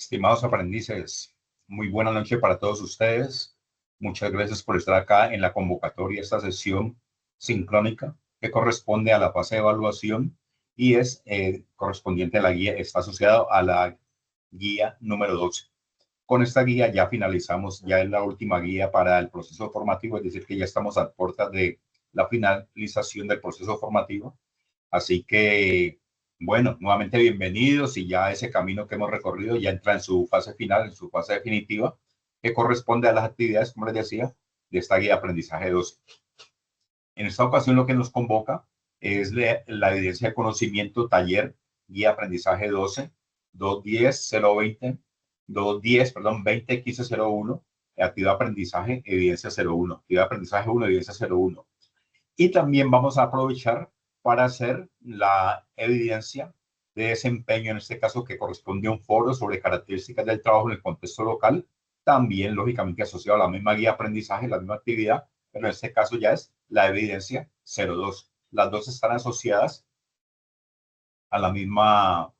Estimados aprendices, muy buena noche para todos ustedes. Muchas gracias por estar acá en la convocatoria, esta sesión sincrónica que corresponde a la fase de evaluación y es correspondiente a la guía, está asociado a la guía número 12. Con esta guía ya finalizamos, ya es la última guía para el proceso formativo, es decir, que ya estamos a puertas de la finalización del proceso formativo. Así que, bueno, nuevamente bienvenidos y ya ese camino que hemos recorrido ya entra en su fase final, en su fase definitiva, que corresponde a las actividades, como les decía, de esta guía de aprendizaje 12. En esta ocasión lo que nos convoca es la evidencia de conocimiento taller guía aprendizaje 12, 210-020, 2015-01, actividad de aprendizaje evidencia 01, actividad de aprendizaje 1, evidencia 01. Y también vamos a aprovechar para hacer la evidencia de desempeño, en este caso que corresponde a un foro sobre características del trabajo en el contexto local, también lógicamente asociado a la misma guía de aprendizaje, la misma actividad, pero en este caso ya es la evidencia 02. Las dos están asociadas a la misma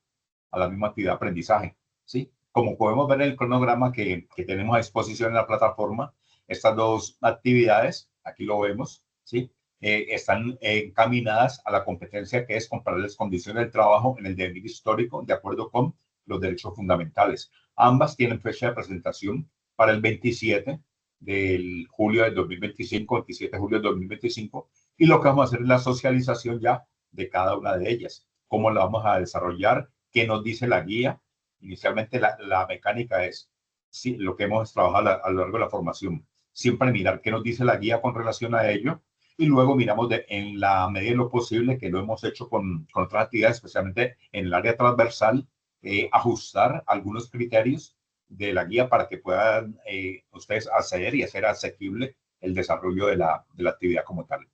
actividad de aprendizaje, ¿sí? Como podemos ver en el cronograma que tenemos a disposición en la plataforma, estas dos actividades, aquí lo vemos, ¿sí? Están encaminadas a la competencia que es comparar las condiciones del trabajo en el devenir histórico de acuerdo con los derechos fundamentales. Ambas tienen fecha de presentación para el 27 de julio del 2025, 27 de julio del 2025, y lo que vamos a hacer es la socialización ya de cada una de ellas. ¿Cómo la vamos a desarrollar? ¿Qué nos dice la guía? Inicialmente la mecánica es sí, lo que hemos trabajado a lo largo de la formación. Siempre mirar qué nos dice la guía con relación a ello y luego miramos en la medida de lo posible, que lo hemos hecho con otras actividades, especialmente en el área transversal, ajustar algunos criterios de la guía para que puedan ustedes acceder y hacer asequible el desarrollo de la actividad como tal.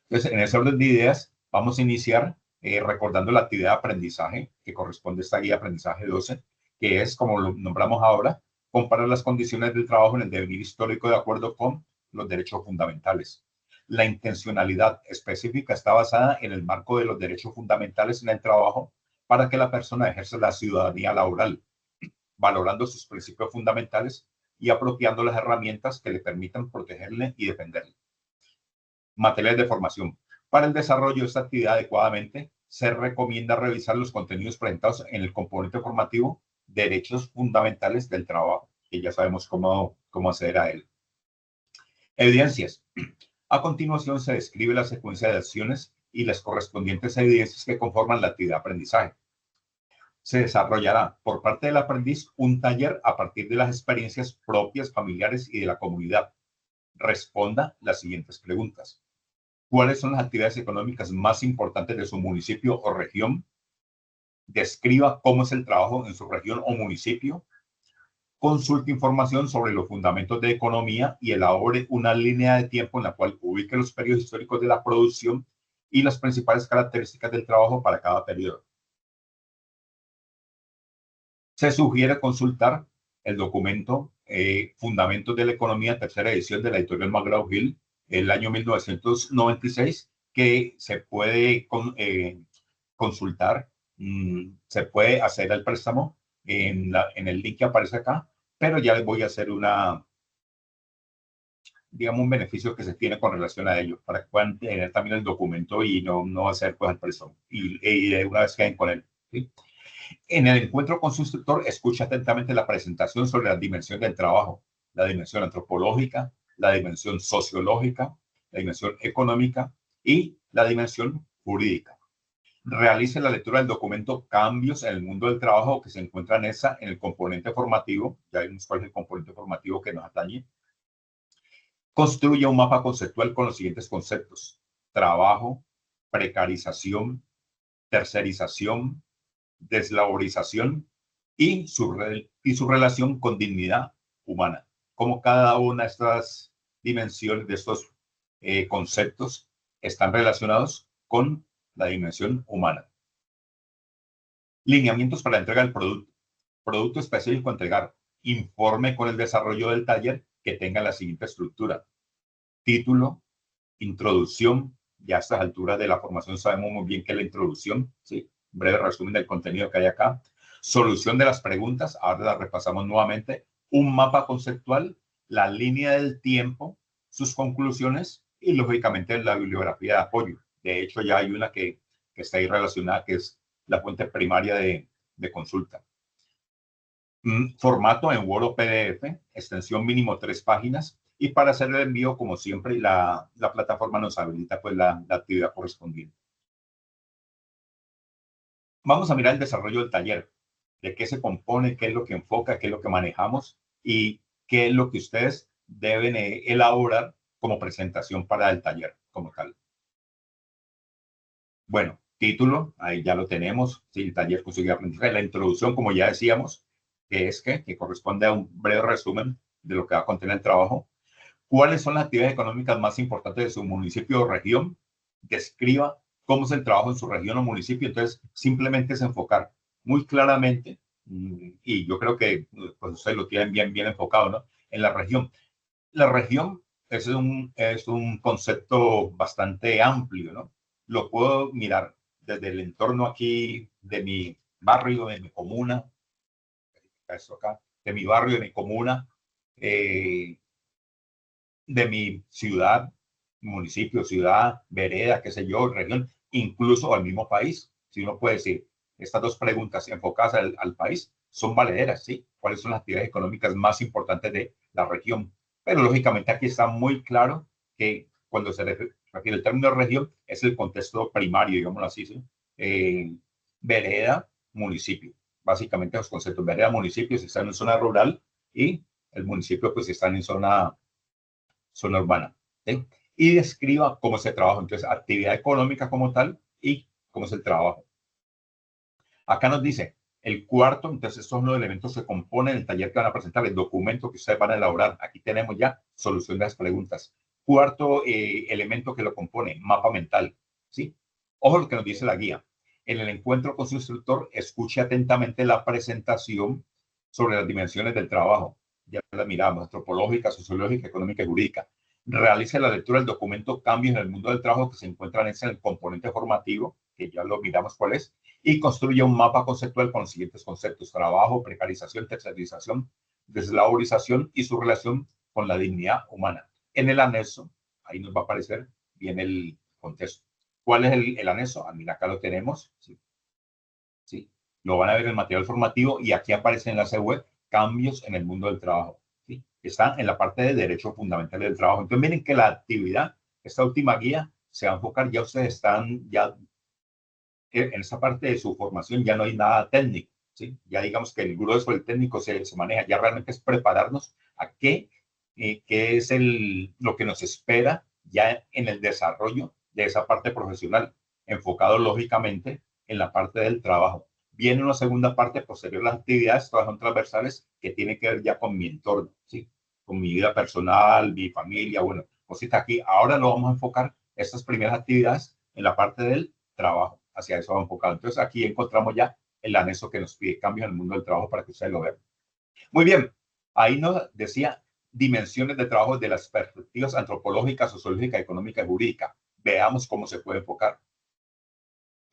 Entonces, en ese orden de ideas, vamos a iniciar recordando la actividad de aprendizaje que corresponde a esta guía de aprendizaje 12, que es, como lo nombramos ahora, comparar las condiciones del trabajo en el devenir histórico de acuerdo con los derechos fundamentales. La intencionalidad específica está basada en el marco de los derechos fundamentales en el trabajo para que la persona ejerza la ciudadanía laboral, valorando sus principios fundamentales y apropiando las herramientas que le permitan protegerle y defenderle. Materiales de formación. Para el desarrollo de esta actividad adecuadamente, se recomienda revisar los contenidos presentados en el componente formativo Derechos Fundamentales del Trabajo, que ya sabemos cómo acceder a él. Evidencias. A continuación se describe la secuencia de acciones y las correspondientes evidencias que conforman la actividad de aprendizaje. Se desarrollará por parte del aprendiz un taller a partir de las experiencias propias, familiares y de la comunidad. Responda las siguientes preguntas. ¿Cuáles son las actividades económicas más importantes de su municipio o región? Describa cómo es el trabajo en su región o municipio. Consulte información sobre los fundamentos de economía y elabore una línea de tiempo en la cual ubique los periodos históricos de la producción y las principales características del trabajo para cada periodo. Se sugiere consultar el documento Fundamentos de la Economía, tercera edición de la editorial McGraw-Hill, el año 1996, que se puede consultar, se puede hacer el préstamo en el link que aparece acá, pero ya les voy a hacer digamos, un beneficio que se tiene con relación a ello, para que puedan tener también el documento y no hacer pues el préstamo, y de una vez queden con él, ¿sí? En el encuentro con su instructor, escucha atentamente la presentación sobre la dimensión del trabajo, la dimensión antropológica, la dimensión sociológica, la dimensión económica y la dimensión jurídica. Realice la lectura del documento Cambios en el mundo del trabajo, que se encuentra en el componente formativo. Ya vimos cuál es el componente formativo que nos atañe. Construya un mapa conceptual con los siguientes conceptos: trabajo, precarización, tercerización, deslaborización y su relación con dignidad humana. Cómo cada una de estas dimensiones, de estos conceptos, están relacionados con la dimensión humana. Lineamientos para la entrega del producto. Producto específico a entregar. Informe con el desarrollo del taller que tenga la siguiente estructura: título, introducción. Ya a estas alturas de la formación sabemos muy bien que es la introducción, ¿sí? Breve resumen del contenido que hay acá. solución de las preguntas, ahora las repasamos nuevamente, un mapa conceptual, la línea del tiempo, sus conclusiones y lógicamente la bibliografía de apoyo. De hecho, ya hay una que está ahí relacionada, que es la fuente primaria de consulta. Formato en Word o PDF, extensión mínimo 3 páginas, y para hacer el envío, como siempre, la plataforma nos habilita pues la actividad correspondiente. Vamos a mirar el desarrollo del taller, de qué se compone, qué es lo que enfoca, qué es lo que manejamos y qué es lo que ustedes deben elaborar como presentación para el taller como tal. Bueno, título, ahí ya lo tenemos, sí, el taller conseguir aprendizaje. La introducción, como ya decíamos, que es que corresponde a un breve resumen de lo que va a contener el trabajo. ¿Cuáles son las actividades económicas más importantes de su municipio o región? Describa cómo es el trabajo en su región o municipio. Entonces, simplemente es enfocar muy claramente, y yo creo que pues, ustedes lo tienen bien enfocado, ¿no? En la región. La región es un concepto bastante amplio, ¿no? Lo puedo mirar desde el entorno aquí de mi barrio, de mi comuna, esto acá, de mi barrio, de mi comuna, eh, de mi ciudad, municipio, ciudad, vereda, qué sé yo, región, incluso al mismo país. Si uno puede decir, estas dos preguntas enfocadas al país son valederas, ¿sí? ¿Cuáles son las actividades económicas más importantes de la región? Pero lógicamente aquí está muy claro que cuando se refiere el término región es el contexto primario, digámoslo así, ¿sí? Vereda, municipio. Básicamente los conceptos, vereda, municipio, si están en zona rural y el municipio pues si están en zona urbana, ¿sí? Y describa cómo se trabaja. Entonces, actividad económica como tal y cómo es el trabajo. Acá nos dice el cuarto, entonces estos son los elementos que componen el taller que van a presentar, el documento que ustedes van a elaborar. Aquí tenemos ya solución de las preguntas. Cuarto elemento que lo compone, mapa mental, ¿sí? Ojo lo que nos dice la guía. En el encuentro con su instructor, escuche atentamente la presentación sobre las dimensiones del trabajo. Ya la miramos, antropológica, sociológica, económica y jurídica. Realice la lectura del documento Cambios en el mundo del trabajo que se encuentran en el componente formativo, que ya lo miramos cuál es, y construye un mapa conceptual con los siguientes conceptos: trabajo, precarización, tercerización, deslaborización y su relación con la dignidad humana. En el anexo, ahí nos va a aparecer bien el contexto. ¿Cuál es el anexo? Ah, mira, acá lo tenemos. Sí, sí. Lo van a ver en el material formativo y aquí aparece en la web cambios en el mundo del trabajo. ¿Sí? Está en la parte de derechos fundamentales del trabajo. Entonces, miren que la actividad, esta última guía, se va a enfocar, ya ustedes están ya en esa parte de su formación ya no hay nada técnico, ¿sí? Ya digamos que el grueso del técnico se maneja, ya realmente es prepararnos a qué es lo que nos espera ya en el desarrollo de esa parte profesional, enfocado lógicamente en la parte del trabajo. Viene una segunda parte posterior, las actividades, todas son transversales, que tiene que ver ya con mi entorno, ¿sí? Con mi vida personal, mi familia, bueno, cositas aquí. Ahora lo vamos a enfocar, estas primeras actividades, en la parte del trabajo. Hacia eso va enfocado. Entonces aquí encontramos ya el anexo que nos pide cambios en el mundo del trabajo para que ustedes lo vean. Muy bien, ahí nos decía dimensiones de trabajo de las perspectivas antropológicas, sociológicas, económicas y jurídicas. Veamos cómo se puede enfocar.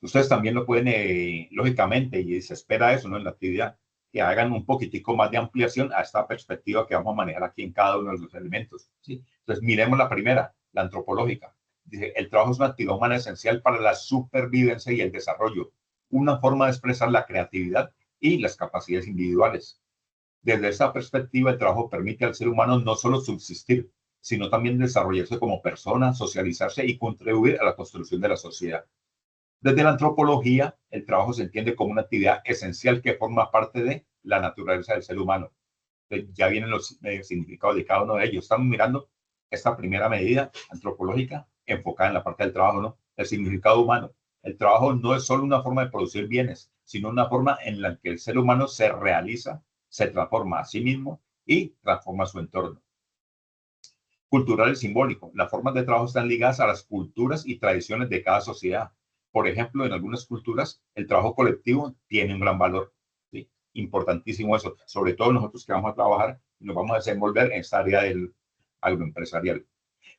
Ustedes también lo pueden, lógicamente, y se espera eso, ¿no? En la actividad, que hagan un poquitico más de ampliación a esta perspectiva que vamos a manejar aquí en cada uno de los elementos, ¿sí? Entonces, miremos la primera, la antropológica. Dice, el trabajo es una actividad humana esencial para la supervivencia y el desarrollo, una forma de expresar la creatividad y las capacidades individuales. Desde esa perspectiva, el trabajo permite al ser humano no solo subsistir, sino también desarrollarse como persona, socializarse y contribuir a la construcción de la sociedad. Desde la antropología, el trabajo se entiende como una actividad esencial que forma parte de la naturaleza del ser humano. Entonces, ya vienen los significados de cada uno de ellos. Estamos mirando esta primera medida antropológica enfocada en la parte del trabajo, ¿no? El significado humano. El trabajo no es solo una forma de producir bienes, sino una forma en la que el ser humano se realiza, se transforma a sí mismo y transforma su entorno. Cultural y simbólico. Las formas de trabajo están ligadas a las culturas y tradiciones de cada sociedad. Por ejemplo, en algunas culturas, el trabajo colectivo tiene un gran valor. ¿Sí? Importantísimo eso. Sobre todo nosotros que vamos a trabajar y nos vamos a desenvolver en esta área del agroempresarial.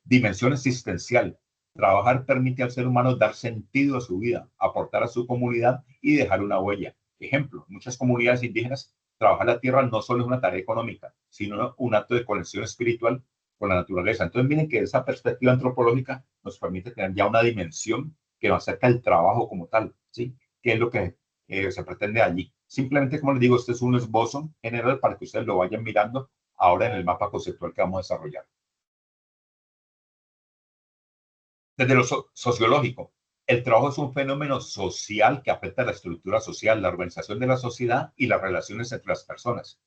Dimensión existencial. Trabajar permite al ser humano dar sentido a su vida, aportar a su comunidad y dejar una huella. Ejemplo, muchas comunidades indígenas trabajar la tierra no solo es una tarea económica, sino un acto de conexión espiritual con la naturaleza. Entonces, miren que esa perspectiva antropológica nos permite tener ya una dimensión que nos acerca al trabajo como tal, ¿sí? ¿Qué es lo que se pretende allí? Simplemente, como les digo, este es un esbozo general para que ustedes lo vayan mirando ahora en el mapa conceptual que vamos a desarrollar. Desde lo sociológico, el trabajo es un fenómeno social que afecta a la estructura social, la organización de la sociedad y las relaciones entre las personas.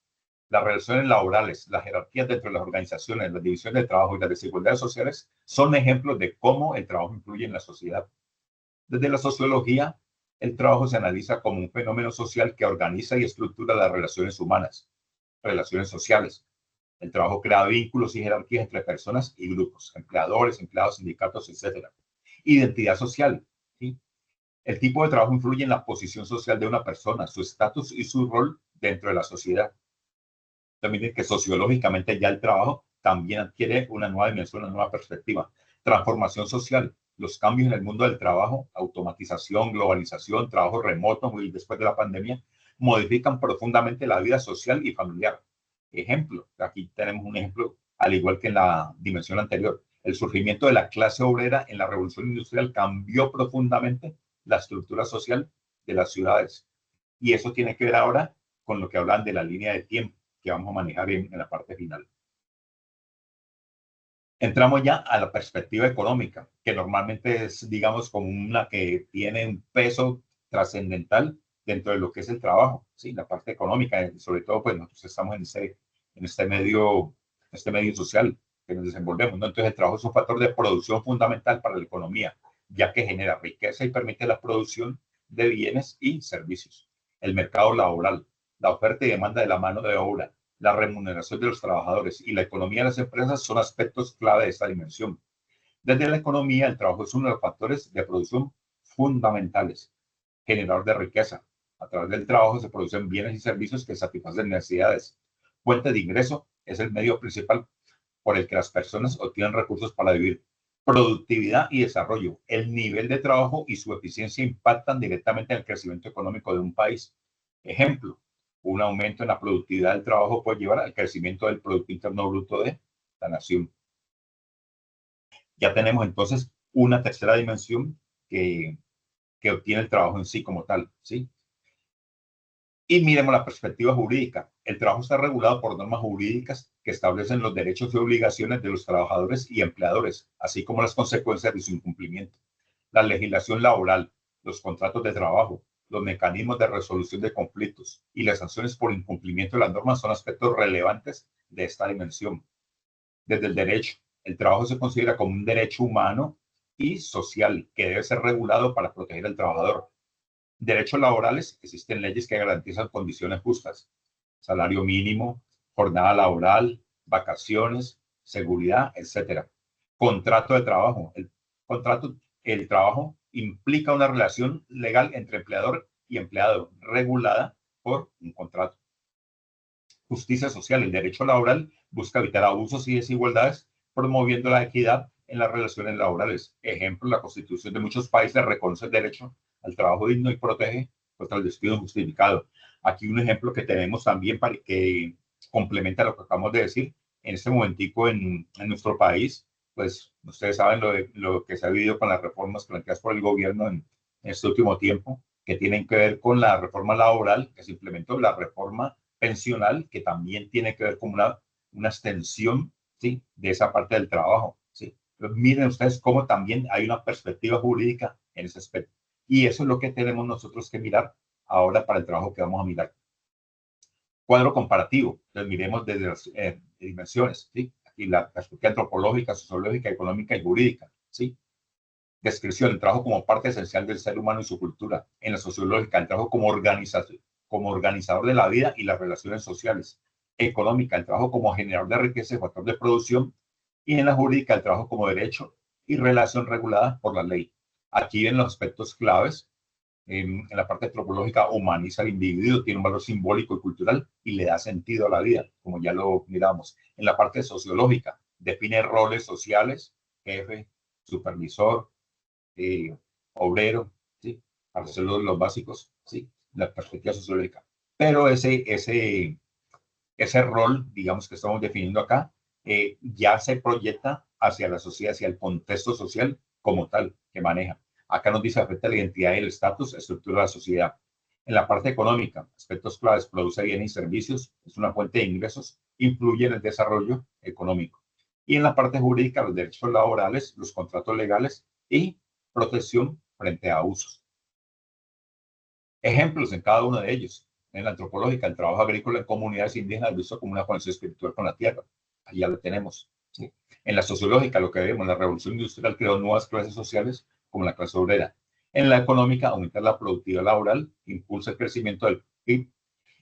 Las relaciones laborales, las jerarquías dentro de las organizaciones, las divisiones de trabajo y las desigualdades sociales son ejemplos de cómo el trabajo influye en la sociedad. Desde la sociología, el trabajo se analiza como un fenómeno social que organiza y estructura las relaciones humanas, relaciones sociales. El trabajo crea vínculos y jerarquías entre personas y grupos, empleadores, empleados, sindicatos, etc. Identidad social. ¿Sí? El tipo de trabajo influye en la posición social de una persona, su estatus y su rol dentro de la sociedad. También que sociológicamente ya el trabajo también adquiere una nueva dimensión, una nueva perspectiva. Transformación social, los cambios en el mundo del trabajo, automatización, globalización, trabajo remoto y después de la pandemia, modifican profundamente la vida social y familiar. Ejemplo, aquí tenemos un ejemplo, al igual que en la dimensión anterior. El surgimiento de la clase obrera en la revolución industrial cambió profundamente la estructura social de las ciudades. Y eso tiene que ver ahora con lo que hablan de la línea de tiempo que vamos a manejar en la parte final. Entramos ya a la perspectiva económica, que normalmente es, digamos, como una que tiene un peso trascendental dentro de lo que es el trabajo, ¿sí? La parte económica, sobre todo, pues nosotros estamos en este medio social que nos desenvolvemos, ¿no? Entonces, el trabajo es un factor de producción fundamental para la economía, ya que genera riqueza y permite la producción de bienes y servicios. El mercado laboral, la oferta y demanda de la mano de obra, la remuneración de los trabajadores y la economía de las empresas son aspectos clave de esta dimensión. Desde la economía, el trabajo es uno de los factores de producción fundamentales, generador de riqueza. A través del trabajo se producen bienes y servicios que satisfacen necesidades. Fuente de ingreso es el medio principal por el que las personas obtienen recursos para vivir. Productividad y desarrollo. El nivel de trabajo y su eficiencia impactan directamente en el crecimiento económico de un país. Ejemplo, un aumento en la productividad del trabajo puede llevar al crecimiento del Producto Interno Bruto de la nación. Ya tenemos entonces una tercera dimensión que obtiene el trabajo en sí como tal, ¿sí? Y miremos la perspectiva jurídica. El trabajo está regulado por normas jurídicas que establecen los derechos y obligaciones de los trabajadores y empleadores, así como las consecuencias de su incumplimiento. La legislación laboral, los contratos de trabajo, los mecanismos de resolución de conflictos y las sanciones por incumplimiento de las normas son aspectos relevantes de esta dimensión. Desde el derecho, el trabajo se considera como un derecho humano y social que debe ser regulado para proteger al trabajador. Derechos laborales, existen leyes que garantizan condiciones justas, salario mínimo, jornada laboral, vacaciones, seguridad, etcétera. Contrato de trabajo. El trabajo implica una relación legal entre empleador y empleado regulada por un contrato. Justicia social. El derecho laboral busca evitar abusos y desigualdades, promoviendo la equidad en las relaciones laborales. Ejemplo, la Constitución de muchos países reconoce el derecho al trabajo digno y protege contra el despido injustificado. Aquí un ejemplo que tenemos también para que complementa lo que acabamos de decir. En este momentico en nuestro país, pues ustedes saben lo que se ha vivido con las reformas planteadas por el gobierno en este último tiempo, que tienen que ver con la reforma laboral que se implementó, la reforma pensional, que también tiene que ver con una extensión, ¿sí? De esa parte del trabajo, ¿sí? Pero miren ustedes cómo también hay una perspectiva jurídica en ese aspecto. Y eso es lo que tenemos nosotros que mirar ahora para el trabajo que vamos a mirar. Cuadro comparativo. Entonces, miremos desde las dimensiones, ¿sí? Aquí la perspectiva antropológica, sociológica, económica y jurídica, ¿sí? Descripción, el trabajo como parte esencial del ser humano y su cultura. En la sociológica, el trabajo como organizador de la vida y las relaciones sociales. Económica, el trabajo como generador de riqueza y factor de producción. Y en la jurídica, el trabajo como derecho y relación regulada por la ley. Aquí ven los aspectos claves. En la parte antropológica, humaniza al individuo, tiene un valor simbólico y cultural y le da sentido a la vida, como ya lo miramos. En la parte sociológica, define roles sociales, jefe, supervisor, obrero, ¿sí? Para hacerlo los básicos, ¿sí? la perspectiva sociológica. Pero ese rol, digamos, que estamos definiendo acá, ya se proyecta hacia la sociedad, hacia el contexto social como tal que maneja. Acá nos dice afecta la identidad y el estatus, estructura de la sociedad. En la parte económica, aspectos claves, produce bienes y servicios, es una fuente de ingresos, influye en el desarrollo económico. Y en la parte jurídica, los derechos laborales, los contratos legales y protección frente a abusos. Ejemplos en cada uno de ellos. En la antropológica, el trabajo agrícola en comunidades indígenas visto como una conexión espiritual con la tierra. Allá lo tenemos. ¿Sí? En la sociológica, lo que vemos, la revolución industrial creó nuevas clases sociales como la clase obrera. En la económica, aumentar la productividad laboral, impulsa el crecimiento del PIB.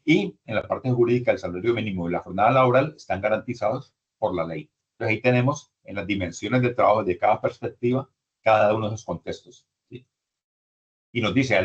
Y en la parte jurídica, el salario mínimo y la jornada laboral están garantizados por la ley. Entonces ahí tenemos en las dimensiones de trabajo de cada perspectiva, cada uno de esos contextos. ¿Sí? Y nos dice,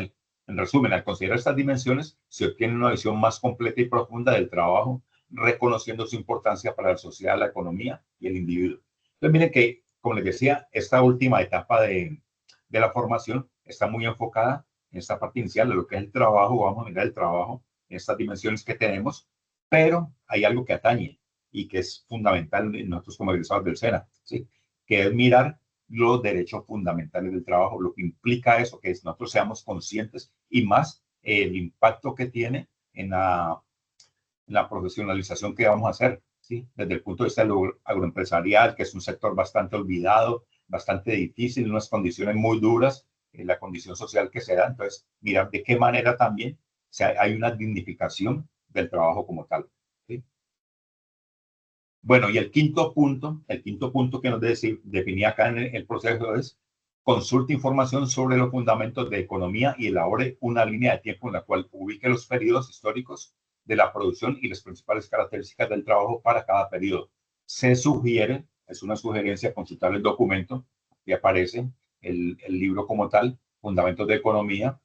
en resumen, al considerar estas dimensiones, se obtiene una visión más completa y profunda del trabajo, reconociendo su importancia para la sociedad, la economía y el individuo. Entonces, miren que, como les decía, esta última etapa de la formación está muy enfocada en esta parte inicial de lo que es el trabajo. Vamos a mirar el trabajo en estas dimensiones que tenemos, pero hay algo que atañe y que es fundamental en nosotros como egresados del SENA, ¿sí? Que es mirar los derechos fundamentales del trabajo, lo que implica eso, que es nosotros seamos conscientes y más el impacto que tiene en la profesionalización que vamos a hacer, ¿sí? Desde el punto de vista agroempresarial, que es un sector bastante olvidado, bastante difícil, unas condiciones muy duras, la condición social que se da. Entonces, mirar de qué manera también hay una dignificación del trabajo como tal, ¿sí? Bueno, y el quinto punto que nos definía acá en el proceso es consulte información sobre los fundamentos de economía y elabore una línea de tiempo en la cual ubique los periodos históricos de la producción y las principales características del trabajo para cada periodo. Se sugiere, es una sugerencia, consultar el documento que aparece, el libro como tal, Fundamentos de Economía,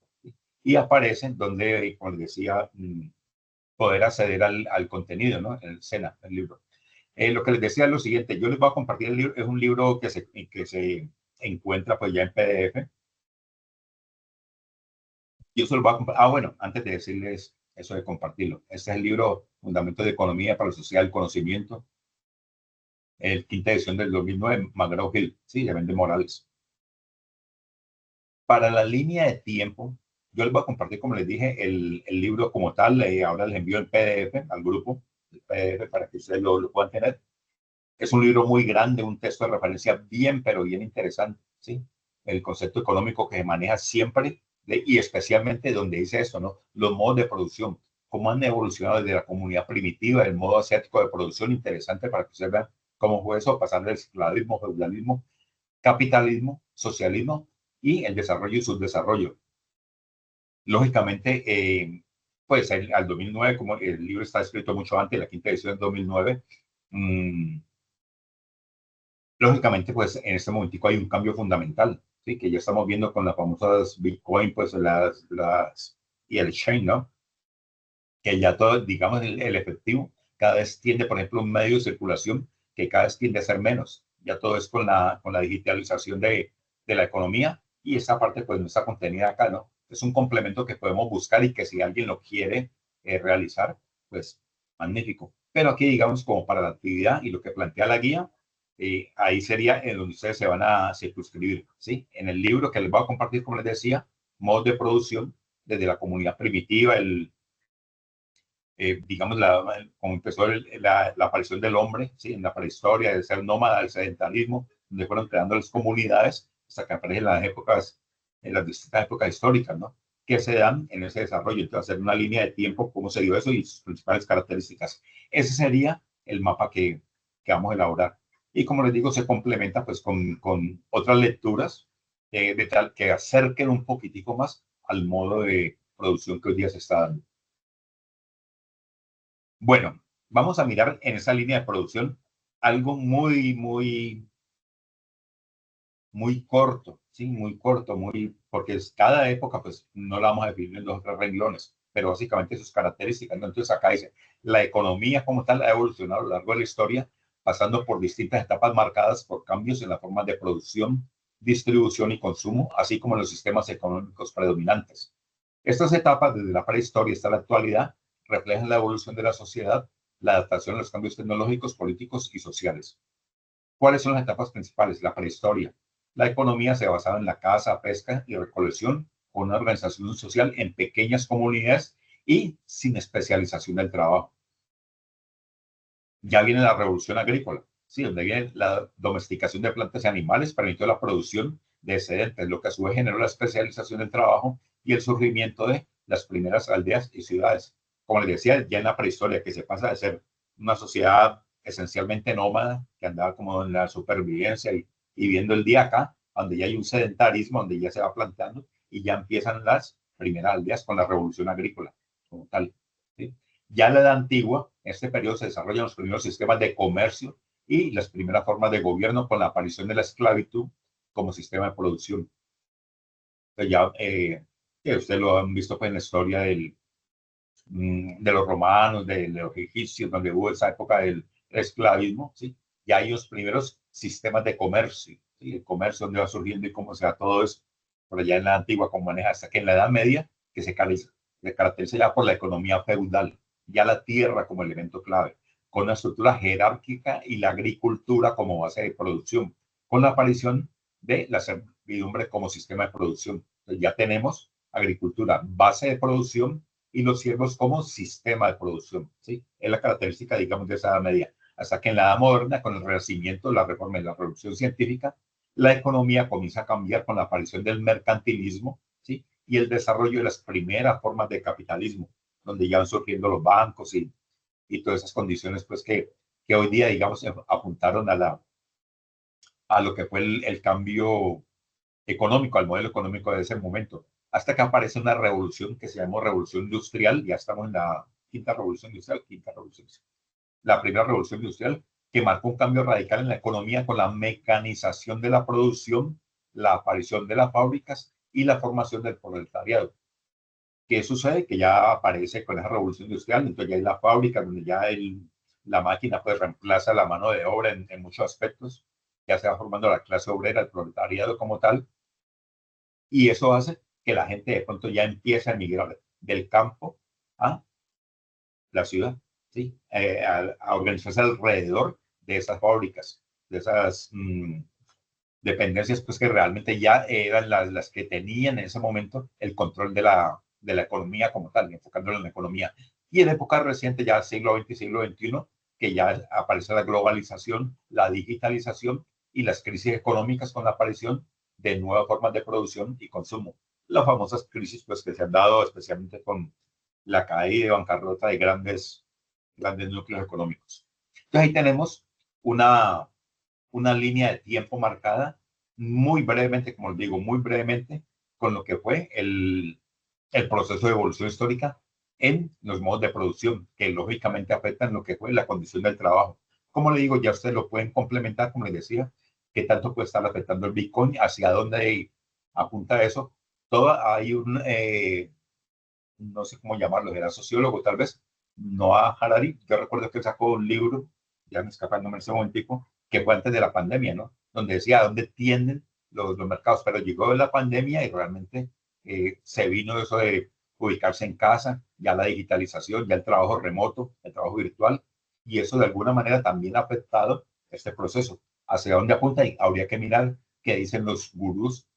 y aparece donde, como les decía, poder acceder al contenido, ¿no? En el SENA, el libro. Lo que les decía es lo siguiente, yo les voy a compartir el libro, es un libro que se encuentra pues ya en PDF. Yo se lo voy a compartir. Ah, bueno, antes de decirles eso de compartirlo, este es el libro Fundamentos de Economía para la Sociedad del Conocimiento, el quinta edición del 2009, McGraw-Hill, sí, de Vende Morales. Para la línea de tiempo, yo les voy a compartir, como les dije, el libro como tal, ahora les envío el PDF al grupo, el PDF para que ustedes lo puedan tener. Es un libro muy grande, un texto de referencia bien, pero bien interesante, ¿sí? El concepto económico que se maneja siempre y especialmente donde dice esto, ¿no? Los modos de producción, cómo han evolucionado desde la comunidad primitiva, el modo asiático de producción, interesante para que ustedes vean cómo fue eso, pasando del esclavismo, feudalismo, capitalismo, socialismo y el desarrollo y subdesarrollo. Lógicamente, pues al 2009, como el libro está escrito mucho antes, la quinta edición del 2009, lógicamente, pues en este momentico hay un cambio fundamental, ¿sí? Que ya estamos viendo con las famosas Bitcoin, pues y el chain, ¿no? Que ya todo, digamos, el efectivo cada vez tiende, por ejemplo, un medio de circulación que cada vez tiende a ser menos. Ya todo es con la digitalización de la economía y esa parte pues no está contenida acá, ¿no? Es un complemento que podemos buscar y que si alguien lo quiere realizar, pues magnífico. Pero aquí, digamos, como para la actividad y lo que plantea la guía, ahí sería en donde ustedes se van a circunscribir, ¿sí? En el libro que les voy a compartir, como les decía, modos de producción desde la comunidad primitiva, digamos, como empezó la aparición del hombre, ¿sí? En la prehistoria, de ser nómada, el sedentarismo, donde fueron creando las comunidades, hasta que aparecen en las distintas épocas históricas, ¿no? Que se dan en ese desarrollo. Entonces, hacer una línea de tiempo, cómo se dio eso y sus principales características. Ese sería el mapa que vamos a elaborar. Y como les digo, se complementa pues con otras lecturas de tal que acerquen un poquitico más al modo de producción que hoy día se está dando. Bueno, vamos a mirar en esa línea de producción algo muy, muy, muy corto, ¿sí? Muy corto, porque cada época, pues, no la vamos a definir en dos o tres renglones, pero básicamente sus características, ¿no? Entonces acá dice, la economía como tal ha evolucionado a lo largo de la historia, pasando por distintas etapas marcadas por cambios en la forma de producción, distribución y consumo, así como en los sistemas económicos predominantes. Estas etapas, desde la prehistoria hasta la actualidad, reflejan la evolución de la sociedad, la adaptación a los cambios tecnológicos, políticos y sociales. ¿Cuáles son las etapas principales? La prehistoria. La economía se basaba en la caza, pesca y recolección, con una organización social en pequeñas comunidades y sin especialización del trabajo. Ya viene la revolución agrícola, ¿sí? Donde viene la domesticación de plantas y animales, permitió la producción de excedentes, lo que a su vez generó la especialización del trabajo y el surgimiento de las primeras aldeas y ciudades. Como les decía, ya en la prehistoria, que se pasa de ser una sociedad esencialmente nómada, que andaba como en la supervivencia y viendo el día acá, donde ya hay un sedentarismo, donde ya se va planteando y ya empiezan las primeras aldeas con la revolución agrícola, como tal, ¿sí? Ya en la edad antigua, en este periodo se desarrollan los primeros sistemas de comercio y las primeras formas de gobierno con la aparición de la esclavitud como sistema de producción. Entonces ya, que ustedes lo han visto pues, en la historia de los romanos, de los egipcios, donde hubo esa época del esclavismo, ¿sí? Ya hay los primeros sistemas de comercio, ¿sí? El comercio donde va surgiendo y cómo se da todo eso, por allá en la antigua, cómo maneja, hasta que en la Edad Media, que se caracteriza ya por la economía feudal, ya la tierra como elemento clave, con una estructura jerárquica y la agricultura como base de producción, con la aparición de la servidumbre como sistema de producción. Entonces ya tenemos agricultura, base de producción, y los siervos como sistema de producción, ¿sí? Es la característica, digamos, de esa edad media. Hasta que en la edad moderna, con el renacimiento, la reforma y la revolución científica, la economía comienza a cambiar con la aparición del mercantilismo, ¿sí? Y el desarrollo de las primeras formas de capitalismo, donde ya van surgiendo los bancos y todas esas condiciones, pues, que hoy día, digamos, apuntaron a lo que fue el cambio económico, al modelo económico de ese momento, hasta que aparece una revolución que se llamó revolución industrial, ya estamos en la quinta revolución industrial, la primera revolución industrial, que marcó un cambio radical en la economía con la mecanización de la producción, la aparición de las fábricas y la formación del proletariado. ¿Qué sucede? Que ya aparece con esa revolución industrial, entonces ya hay la fábrica donde ya la máquina pues reemplaza la mano de obra en muchos aspectos, ya se va formando la clase obrera, el proletariado como tal, y eso hace que la gente de pronto ya empiece a emigrar del campo a la ciudad, ¿sí? A organizarse alrededor de esas fábricas, de esas dependencias, pues que realmente ya eran las que tenían en ese momento el control de la economía como tal, enfocándolo en la economía. Y en época reciente, ya siglo XX y siglo XXI, que ya aparece la globalización, la digitalización y las crisis económicas con la aparición de nuevas formas de producción y consumo. Las famosas crisis pues, que se han dado especialmente con la caída y bancarrota de grandes núcleos económicos. Entonces ahí tenemos una línea de tiempo marcada muy brevemente, como les digo, muy brevemente, con lo que fue el proceso de evolución histórica en los modos de producción, que lógicamente afectan lo que fue la condición del trabajo. Como le digo, ya ustedes lo pueden complementar, como les decía, qué tanto puede estar afectando el Bitcoin, hacia dónde apunta eso. Todo hay no sé cómo llamarlo, era sociólogo tal vez, Noah Harari. Yo recuerdo que sacó un libro, ya me escapa el nombre en ese momentico, que fue antes de la pandemia, ¿no? Donde decía a dónde tienden los mercados, pero llegó la pandemia y realmente se vino eso de ubicarse en casa, ya la digitalización, ya el trabajo remoto, el trabajo virtual, y eso de alguna manera también ha afectado este proceso. ¿Hacia dónde apunta? Y habría que mirar qué dicen los gurús,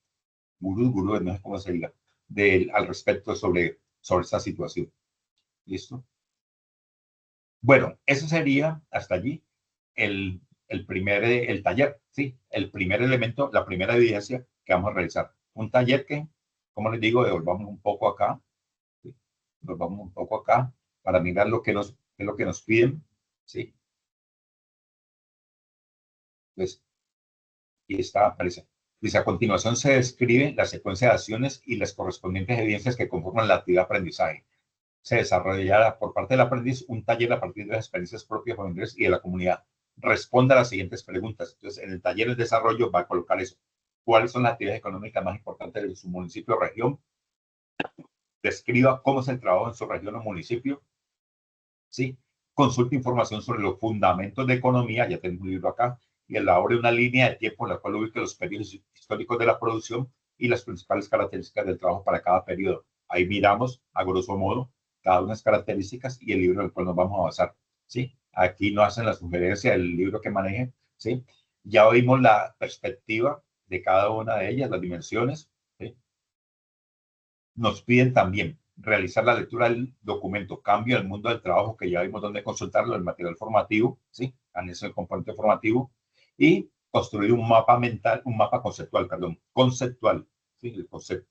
no sé cómo se diga, al respecto sobre esta situación. ¿Listo? Bueno, eso sería hasta allí el taller, ¿sí? El primer elemento, la primera evidencia que vamos a realizar. Un taller que, como les digo, devolvamos un poco acá, ¿sí? Volvamos un poco acá para mirar qué es lo que nos piden, ¿sí? Pues, y está, aparece. Dice, a continuación se describe la secuencia de acciones y las correspondientes evidencias que conforman la actividad de aprendizaje. Se desarrollará por parte del aprendiz un taller a partir de las experiencias propias, familiares y de la comunidad. Responda a las siguientes preguntas. Entonces, en el taller de desarrollo va a colocar eso. ¿Cuáles son las actividades económicas más importantes de su municipio o región? Describa cómo es el trabajo en su región o municipio. ¿Sí? Consulte información sobre los fundamentos de economía, ya tengo un libro acá, y elabore una línea de tiempo en la cual ubique los periodos históricos de la producción y las principales características del trabajo para cada periodo. Ahí miramos, a grosso modo, cada una de las características y el libro en el cual nos vamos a basar, ¿sí? Aquí nos hacen la sugerencia del libro que maneje, ¿sí? Ya oímos la perspectiva de cada una de ellas, las dimensiones, ¿sí? Nos piden también realizar la lectura del documento Cambio al Mundo del Trabajo, que ya vimos dónde consultarlo, el material formativo, ¿sí? Anexo el componente formativo, y construir un mapa mental, un mapa conceptual, perdón, conceptual, ¿sí? El concepto,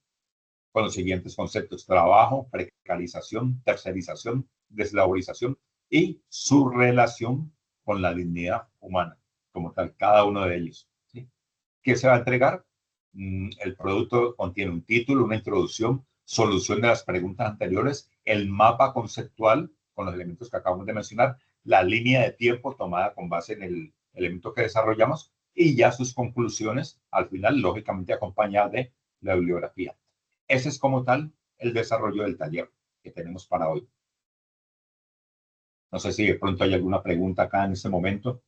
con los siguientes conceptos: trabajo, precarización, tercerización, deslaborización y su relación con la dignidad humana, como tal, cada uno de ellos, ¿sí? ¿Qué se va a entregar? El producto contiene un título, una introducción, solución de las preguntas anteriores, el mapa conceptual con los elementos que acabamos de mencionar, la línea de tiempo tomada con base en el elemento que desarrollamos y ya sus conclusiones, al final, lógicamente acompañadas de la bibliografía. Ese es como tal el desarrollo del taller que tenemos para hoy. No sé si de pronto hay alguna pregunta acá en este momento.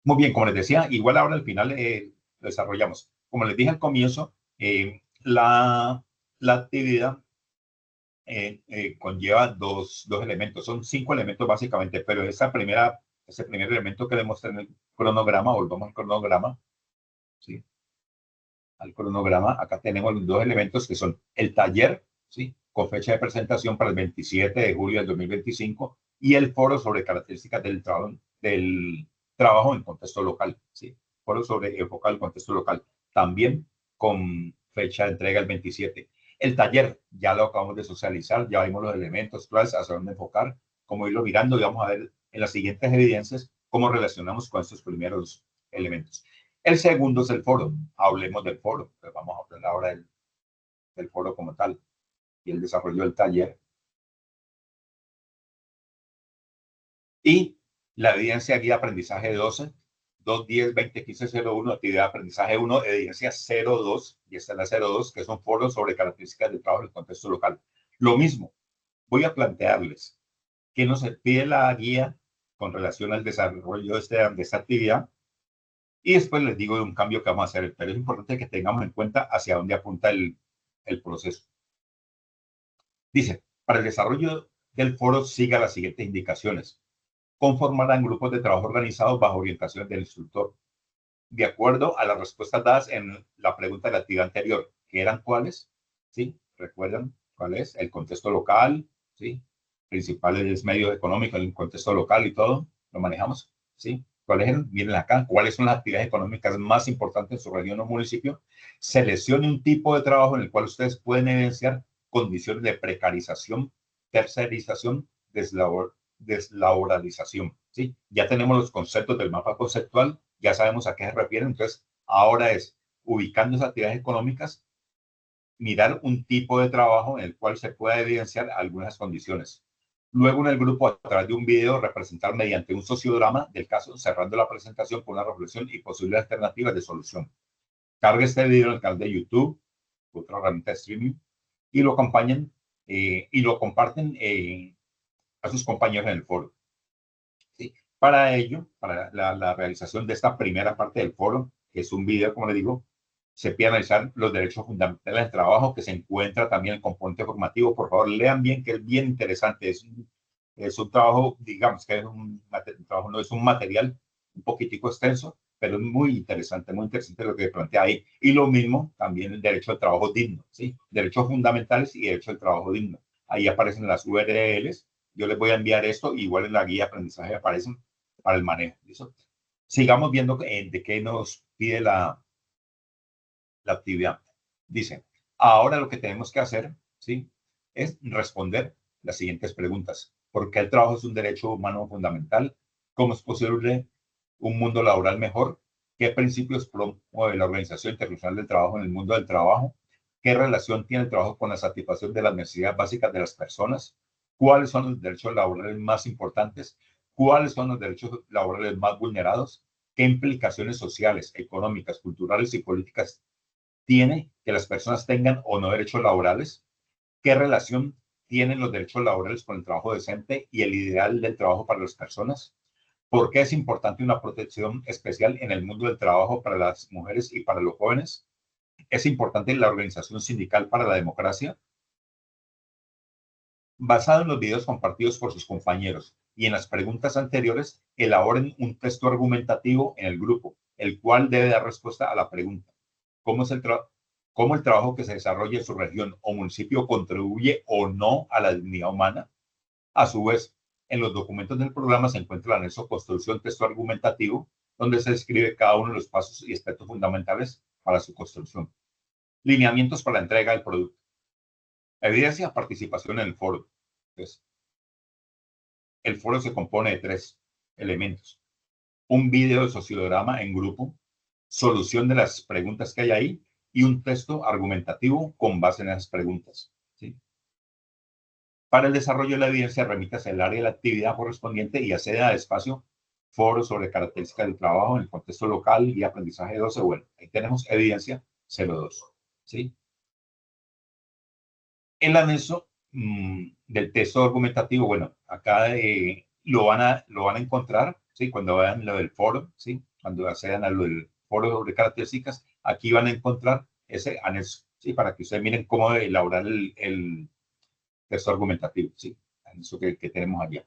Muy bien, como les decía, igual ahora al final lo desarrollamos. Como les dije al comienzo, la actividad conlleva dos elementos. Son 5 elementos básicamente, pero ese primer elemento que demuestra en el cronograma, volvamos al cronograma, ¿sí? Al cronograma, acá tenemos los 2 elementos que son el taller, ¿sí? Con fecha de presentación para el 27 de julio del 2025 y el foro sobre características del trabajo en contexto local, ¿sí? Foro sobre enfocado al contexto local, también con fecha de entrega el 27. El taller ya lo acabamos de socializar, ya vimos los elementos claves, hacia dónde enfocar, cómo irlo mirando y vamos a ver en las siguientes evidencias cómo relacionamos con estos primeros elementos. El segundo es el foro. Hablemos del foro. Pues vamos a hablar ahora del foro como tal y el desarrollo del taller. Y la evidencia guía aprendizaje 12, 210 2015 01, actividad de aprendizaje 1, evidencia 02, y esta es la 02, que es un foro sobre características del trabajo en el contexto local. Lo mismo, voy a plantearles que nos pide la guía con relación al desarrollo de esta actividad. Y después les digo de un cambio que vamos a hacer, pero es importante que tengamos en cuenta hacia dónde apunta el proceso. Dice, para el desarrollo del foro siga las siguientes indicaciones. Conformarán grupos de trabajo organizados bajo orientación del instructor, de acuerdo a las respuestas dadas en la pregunta de la actividad anterior, que eran cuáles, ¿sí? ¿Recuerdan cuál es? El contexto local, ¿sí? Principales medios económicos, el contexto local y todo, lo manejamos, ¿sí? ¿Cuáles eran? Miren acá, ¿cuáles son las actividades económicas más importantes en su región o municipio? Seleccione un tipo de trabajo en el cual ustedes pueden evidenciar condiciones de precarización, tercerización, deslaboralización, ¿sí? Ya tenemos los conceptos del mapa conceptual, ya sabemos a qué se refieren, entonces ahora es, ubicando esas actividades económicas, mirar un tipo de trabajo en el cual se pueda evidenciar algunas condiciones. Luego en el grupo, a través de un video, representar mediante un sociodrama del caso, cerrando la presentación con una reflexión y posibles alternativas de solución. Cargue este video en el canal de YouTube, otra herramienta de streaming, y lo acompañen y lo comparten a sus compañeros en el foro. ¿Sí? Para ello, para la realización de esta primera parte del foro, que es un video, como le digo, se pide analizar los derechos fundamentales del trabajo, que se encuentra también el componente formativo. Por favor, lean bien, que es bien interesante. Es un trabajo, digamos que es un trabajo, no es un material un poquitico extenso, pero es muy interesante lo que plantea ahí. Y lo mismo también el derecho al trabajo digno, ¿sí? Derechos fundamentales y derecho al trabajo digno. Ahí aparecen las URLs. Yo les voy a enviar esto, igual en la guía de aprendizaje aparecen para el manejo. ¿Listo? Sigamos viendo de qué nos pide la actividad. Dice, ahora lo que tenemos que hacer, ¿sí? Es responder las siguientes preguntas. ¿Por qué el trabajo es un derecho humano fundamental? ¿Cómo es posible un mundo laboral mejor? ¿Qué principios promueve la Organización Internacional del Trabajo en el mundo del trabajo? ¿Qué relación tiene el trabajo con la satisfacción de las necesidades básicas de las personas? ¿Cuáles son los derechos laborales más importantes? ¿Cuáles son los derechos laborales más vulnerados? ¿Qué implicaciones sociales, económicas, culturales y políticas tiene que las personas tengan o no derechos laborales? ¿Qué relación tienen los derechos laborales con el trabajo decente y el ideal del trabajo para las personas? ¿Por qué es importante una protección especial en el mundo del trabajo para las mujeres y para los jóvenes? ¿Es importante la organización sindical para la democracia? Basado en los videos compartidos por sus compañeros y en las preguntas anteriores, elaboren un texto argumentativo en el grupo, el cual debe dar respuesta a la pregunta: ¿cómo es cómo el trabajo que se desarrolla en su región o municipio contribuye o no a la dignidad humana? A su vez, en los documentos del programa se encuentra el anexo Construcción Texto Argumentativo, donde se describe cada uno de los pasos y aspectos fundamentales para su construcción. Lineamientos para la entrega del producto. Evidencia, participación en el foro. Entonces, el foro se compone de 3 elementos: un video de sociograma en grupo, solución de las preguntas que hay ahí y un texto argumentativo con base en esas preguntas. ¿Sí? Para el desarrollo de la evidencia, remítase al área de la actividad correspondiente y acceda al espacio foro sobre características del trabajo en el contexto local y aprendizaje 12. Bueno, ahí tenemos evidencia 02. ¿Sí? El anexo del texto argumentativo, bueno, acá lo van a encontrar, ¿sí? Cuando vean lo del foro, ¿sí? Cuando accedan a lo del foro sobre características, aquí van a encontrar ese anexo, ¿sí? Para que ustedes miren cómo elaborar el texto argumentativo, ¿sí? Anexo que tenemos allá.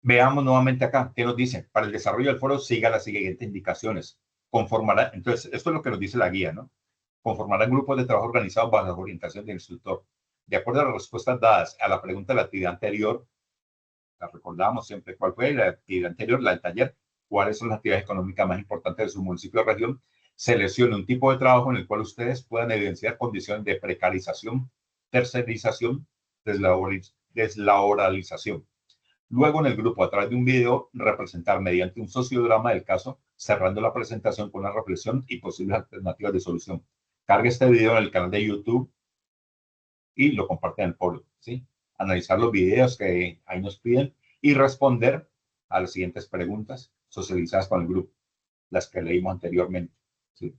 Veamos nuevamente acá, ¿qué nos dice? Para el desarrollo del foro, siga las siguientes indicaciones. Conformará, entonces, esto es lo que nos dice la guía, ¿no? Conformarán grupos de trabajo organizados bajo la orientación del instructor. De acuerdo a las respuestas dadas a la pregunta de la actividad anterior, la recordamos siempre, ¿cuál fue la actividad anterior? La del taller. ¿Cuáles son las actividades económicas más importantes de su municipio o región? Seleccione un tipo de trabajo en el cual ustedes puedan evidenciar condiciones de precarización, tercerización, deslaboralización. Luego, en el grupo, a través de un video, representar mediante un sociograma del caso, cerrando la presentación con una reflexión y posibles alternativas de solución. Cargue este video en el canal de YouTube y lo comparte en el foro, ¿sí? Analizar los videos que ahí nos piden y responder a las siguientes preguntas socializadas con el grupo, las que leímos anteriormente, ¿sí?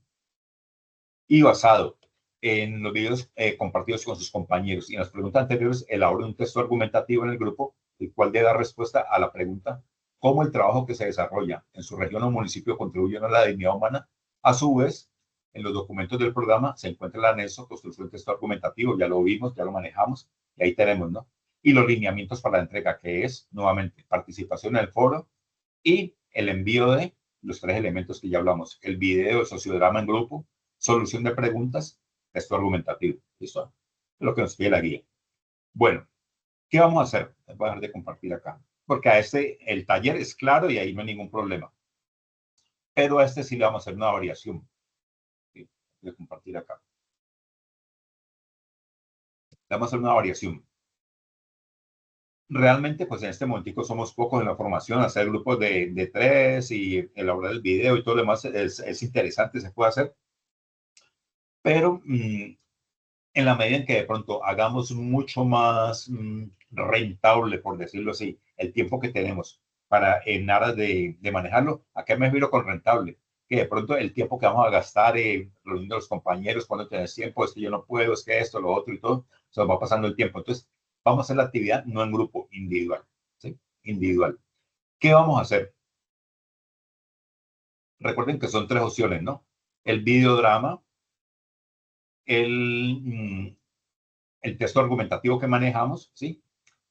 Y basado en los videos compartidos con sus compañeros y en las preguntas anteriores, elabore un texto argumentativo en el grupo, el cual dé dar respuesta a la pregunta: ¿cómo el trabajo que se desarrolla en su región o municipio contribuye a la dignidad humana? A su vez, en los documentos del programa se encuentra el anexo Construcción de texto argumentativo, ya lo vimos, ya lo manejamos, y ahí tenemos, ¿no? Y los lineamientos para la entrega, que es, nuevamente, participación en el foro y el envío de los 3 elementos que ya hablamos: el video, el sociodrama en grupo, solución de preguntas, texto argumentativo. ¿Listo? Es lo que nos pide la guía. Bueno, ¿qué vamos a hacer? Voy a dejar de compartir acá, porque a el taller es claro y ahí no hay ningún problema. Pero a este sí le vamos a hacer una variación. ¿Sí? Voy a compartir acá. Le vamos a hacer una variación. Realmente, pues en este momentico somos pocos en la formación. Hacer grupos de 3 y elaborar el video y todo lo demás es interesante, se puede hacer. Pero en la medida en que de pronto hagamos mucho más rentable, por decirlo así, el tiempo que tenemos para en aras de manejarlo. ¿A qué me refiero con rentable? Que de pronto el tiempo que vamos a gastar reuniendo a los compañeros, cuando tenés tiempo, es que yo no puedo, es que esto, lo otro y todo, se nos va pasando el tiempo. Entonces, vamos a hacer la actividad no en grupo, individual, ¿sí? Individual. ¿Qué vamos a hacer? Recuerden que son 3 opciones, ¿no? El videodrama, el, el texto argumentativo que manejamos, ¿sí?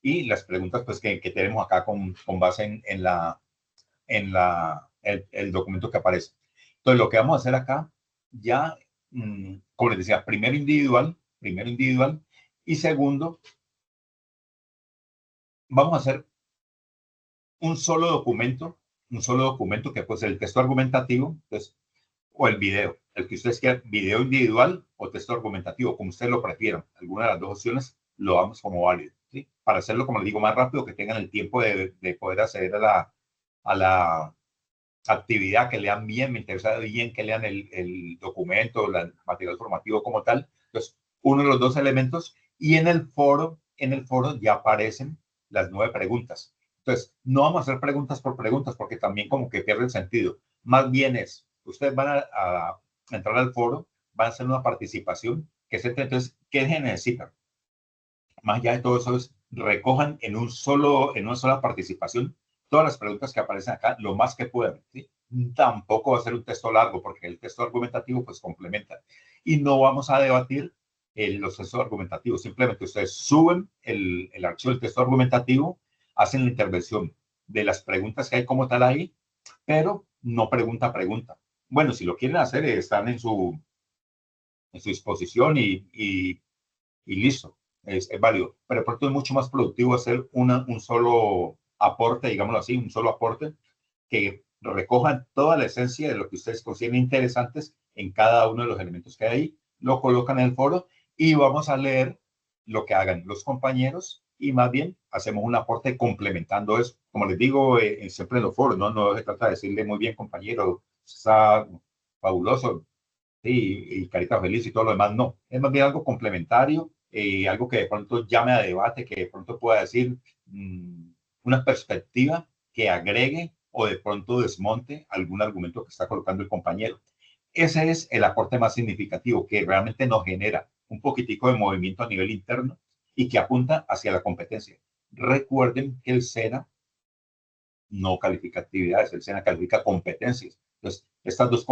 Y las preguntas pues, que tenemos acá con base el documento que aparece. Entonces, lo que vamos a hacer acá, ya, como les decía, primero individual, y segundo, vamos a hacer un solo documento que pues el texto argumentativo, pues, o el video, el que ustedes quieran, video individual o texto argumentativo, como ustedes lo prefieran. Alguna de las 2 opciones lo damos como válido, ¿sí? Para hacerlo, como les digo, más rápido, que tengan el tiempo de poder acceder a la actividad, que lean bien, me interesa bien que lean el documento, el material formativo como tal. Entonces, uno de los 2 elementos, y en el foro ya aparecen las 9 preguntas. Entonces, no vamos a hacer preguntas por preguntas porque también como que pierde el sentido. Más bien es, ustedes van a entrar al foro, van a hacer una participación, que es entonces, ¿qué se necesitan? Más allá de todo eso es, recojan en una sola participación todas las preguntas que aparecen acá lo más que puedan, ¿sí? Tampoco va a ser un texto largo, porque el texto argumentativo pues complementa. Y no vamos a debatir los textos argumentativos, simplemente ustedes suben el archivo del texto argumentativo, hacen la intervención de las preguntas que hay como tal ahí, pero no pregunta a pregunta. Bueno, si lo quieren hacer, están en su disposición y listo, es válido. Pero de pronto es mucho más productivo hacer un solo aporte, digámoslo así, un solo aporte que recojan toda la esencia de lo que ustedes consideren interesantes en cada uno de los elementos que hay ahí, lo colocan en el foro y vamos a leer lo que hagan los compañeros y más bien hacemos un aporte complementando eso. Como les digo, siempre en los foros, no se trata de decirle muy bien, compañero, está fabuloso, sí, y carita feliz y todo lo demás, no. Es más bien algo complementario, algo que de pronto llame a debate, que de pronto pueda decir una perspectiva que agregue o de pronto desmonte algún argumento que está colocando el compañero. Ese es el aporte más significativo que realmente nos genera un poquitico de movimiento a nivel interno y que apunta hacia la competencia. Recuerden que el SENA no califica actividades, el SENA califica competencias. Entonces, estas dos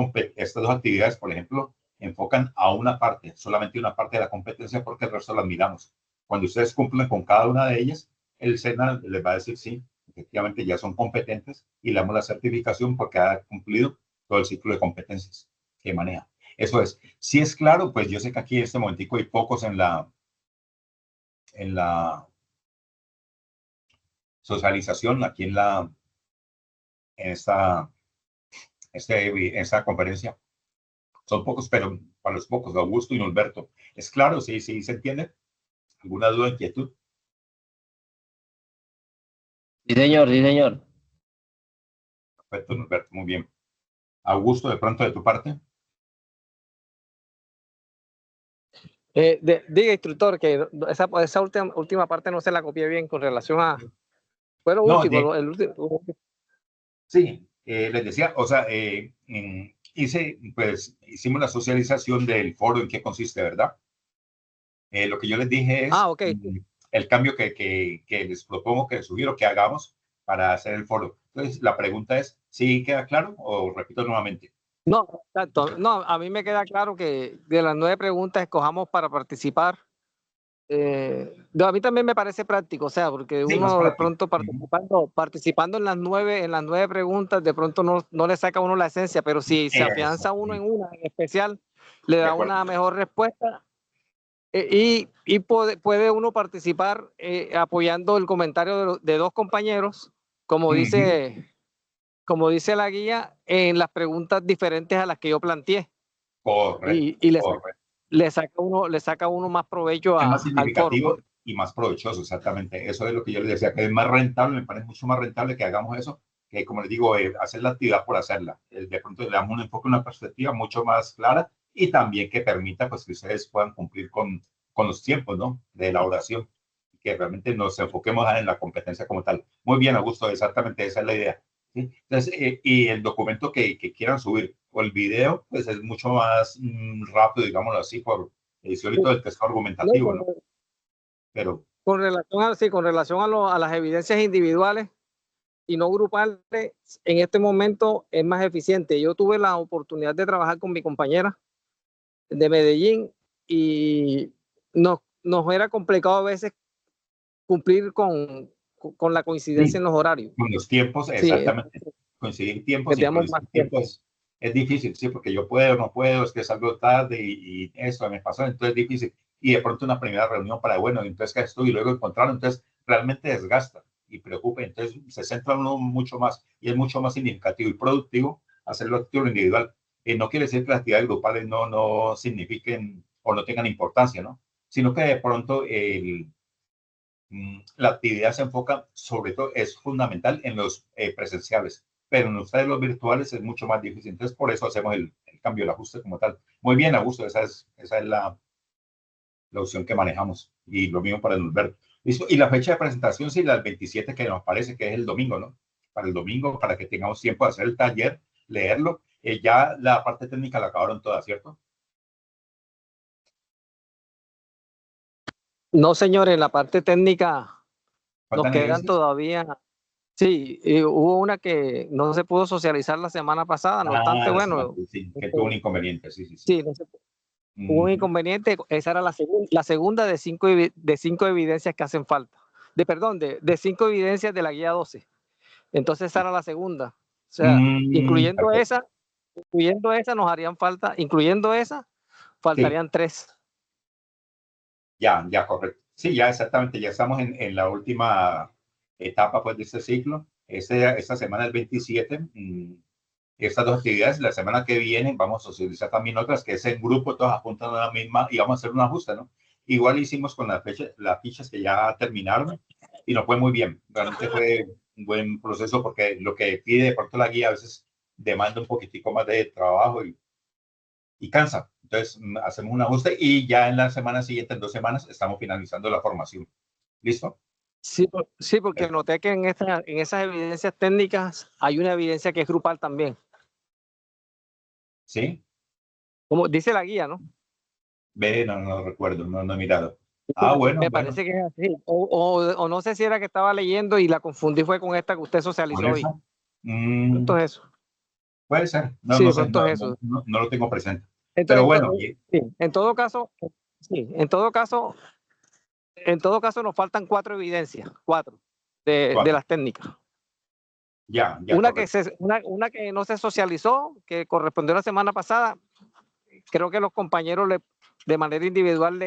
actividades, por ejemplo, enfocan a una parte, solamente una parte de la competencia porque el resto las miramos. Cuando ustedes cumplen con cada una de ellas, el SENA les va a decir sí, efectivamente ya son competentes y le damos la certificación porque ha cumplido todo el ciclo de competencias que maneja. Eso es. Si es claro, pues yo sé que aquí en este momentico hay pocos en la socialización, aquí en esta conferencia. Son pocos, pero para los pocos, Augusto y Norberto. ¿Es claro? Sí, sí, ¿se entiende? ¿Alguna duda, inquietud? Sí, señor, sí, señor. Perfecto, Norberto, muy bien. Augusto, de pronto de tu parte. Diga, instructor, que esa última parte no se la copié bien con relación a... Fue lo No, último, el último. sí, les decía, o sea, pues, hicimos la socialización del foro en qué consiste, ¿verdad? Lo que yo les dije Ah, es ok. el cambio que les propongo, que les sugiero que hagamos para hacer el foro. Entonces, la pregunta es, ¿sí queda claro o repito nuevamente? No, exacto. No, a mí me queda claro que de las 9 preguntas escojamos para participar. A mí también me parece práctico, o sea, porque Sí, más uno de práctico. pronto participando en las nueve preguntas, de pronto no le saca a uno la esencia, pero si se afianza uno en Exactamente. una en especial, le De da acuerdo. una mejor respuesta. Y puede uno participar apoyando el comentario de dos compañeros, como Ujú. dice, como dice la guía, en las preguntas diferentes a las que yo planteé. Correcto, Y correcto. le saca uno más provecho Es más al foro. significativo y más provechoso, exactamente. Eso es lo que yo les decía, que es más rentable, me parece mucho más rentable que hagamos eso, que como les digo, hacer la actividad por hacerla. De pronto le damos un enfoque, una perspectiva mucho más clara y también que permita pues, que ustedes puedan cumplir con los tiempos, ¿no? De elaboración, que realmente nos enfoquemos en la competencia como tal. Muy bien, Augusto, exactamente esa es la idea. ¿Sí? Entonces, y el documento que quieran subir o el video, pues es mucho más rápido, digámoslo así, por edición y todo el texto No, argumentativo, ¿no? Pero con relación a las evidencias individuales y no grupales, en este momento es más eficiente. Yo tuve la oportunidad de trabajar con mi compañera de Medellín y nos era complicado a veces cumplir con la coincidencia sí, en los horarios. con los tiempos, Sí, exactamente. Coincidir tiempos, perdíamos más sincronizar tiempo. tiempos es difícil, sí, porque yo puedo, no puedo, es que salgo tarde y eso me pasó, entonces es difícil. Y de pronto una primera reunión para, bueno, entonces que esto y luego encontrarlo, entonces realmente desgasta y preocupa, entonces se centra uno mucho más y es mucho más significativo y productivo hacerlo a título individual. No quiere decir que las actividades grupales no signifiquen o no tengan importancia, ¿no? Sino que de pronto la actividad se enfoca, sobre todo, es fundamental en los presenciales, pero en ustedes los virtuales es mucho más difícil. Entonces, por eso hacemos el cambio, el ajuste como tal. Muy bien, Augusto, esa es la opción que manejamos. Y lo mismo para el Norberto. ¿Listo? Y la fecha de presentación, sí, la del 27, que nos parece que es el domingo, ¿no? Para el domingo, para que tengamos tiempo de hacer el taller, leerlo. Ya la parte técnica la acabaron toda, ¿cierto? No, señores, en la parte técnica nos ¿Faltan quedan evidencias? todavía Sí, hubo una que no se pudo socializar la semana pasada, no obstante, bueno, sí, que tuvo un inconveniente, sí, sí, sí. sí, no se hubo un inconveniente, esa era la segunda de 5 evidencias que hacen falta. De 5 evidencias de la guía 12. Entonces esa era la segunda. O sea, incluyendo Perfecto. esa nos harían falta, incluyendo esa, faltarían 3. Ya, ya, correcto. Sí, ya exactamente, ya estamos en la última etapa pues de este ciclo. Esta semana, el 27, estas 2 actividades. La semana que viene vamos a socializar también otras, que es en grupo, todas apuntan a la misma y vamos a hacer un ajuste, ¿no? Igual hicimos con las fichas que ya terminaron y nos fue muy bien. Realmente fue un buen proceso porque lo que pide de pronto la guía a veces demanda un poquitico más de trabajo y cansa. Entonces, hacemos un ajuste y ya en la semana siguiente, en 2 semanas, estamos finalizando la formación. ¿Listo? Sí, sí, porque noté que en esas evidencias técnicas hay una evidencia que es grupal también. ¿Sí? Como dice la guía, ¿no? Ve, no recuerdo, no he mirado. Ah, bueno, Me parece que es así. O no sé si era que estaba leyendo y la confundí fue con esta que usted ¿con socializó hoy. eso? Mm, Entonces eso. puede ser. Sí, No de sé, pronto es eso. no lo tengo presente. Pero Entonces, bueno, sí, en todo caso, sí, en todo caso nos faltan 4 evidencias, 4 de las técnicas. ya, correcto. Una que no se socializó, que correspondió la semana pasada, creo que los compañeros de manera individual,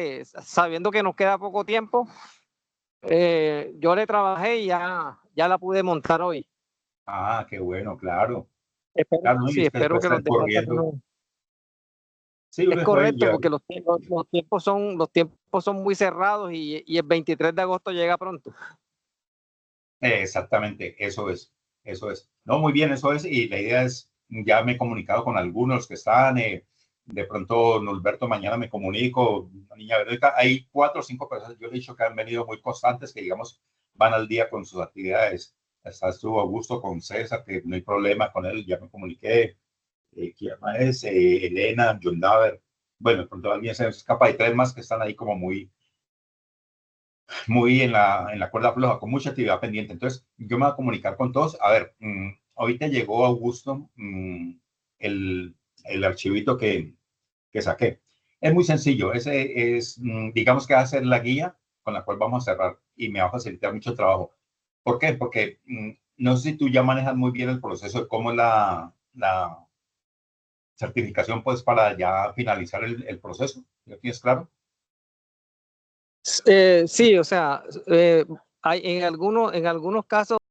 sabiendo que nos queda poco tiempo, yo le trabajé y ya la pude montar hoy. Ah, qué bueno, claro. Claro, ¿no? Y Sí, es que espero después que estar los demás corriendo. no. Sí, Es uno después correcto, ya. porque los tiempos son muy cerrados y el 23 de agosto llega pronto. Exactamente, eso es, eso es. No, muy bien, eso es. Y la idea es, ya me he comunicado con algunos que están, de pronto, Norberto, mañana me comunico, niña Verónica, hay 4 o 5 personas, yo le he dicho que han venido muy constantes, que digamos, van al día con sus actividades. Estuvo Augusto con César, que no hay problema con él, ya me comuniqué. ¿Quién más es? Elena, John Daver. Bueno, de pronto alguien se escapa. Hay 3 más que están ahí como muy en la cuerda floja, con mucha actividad pendiente. Entonces, yo me voy a comunicar con todos. A ver, ahorita llegó Augusto, el archivito que saqué. Es muy sencillo. Ese es, digamos que va a ser la guía con la cual vamos a cerrar y me va a facilitar mucho trabajo. ¿Por qué? Porque no sé si tú ya manejas muy bien el proceso de cómo es la certificación, pues para ya finalizar el proceso. ¿Lo tienes claro? Sí, o sea, en algunos casos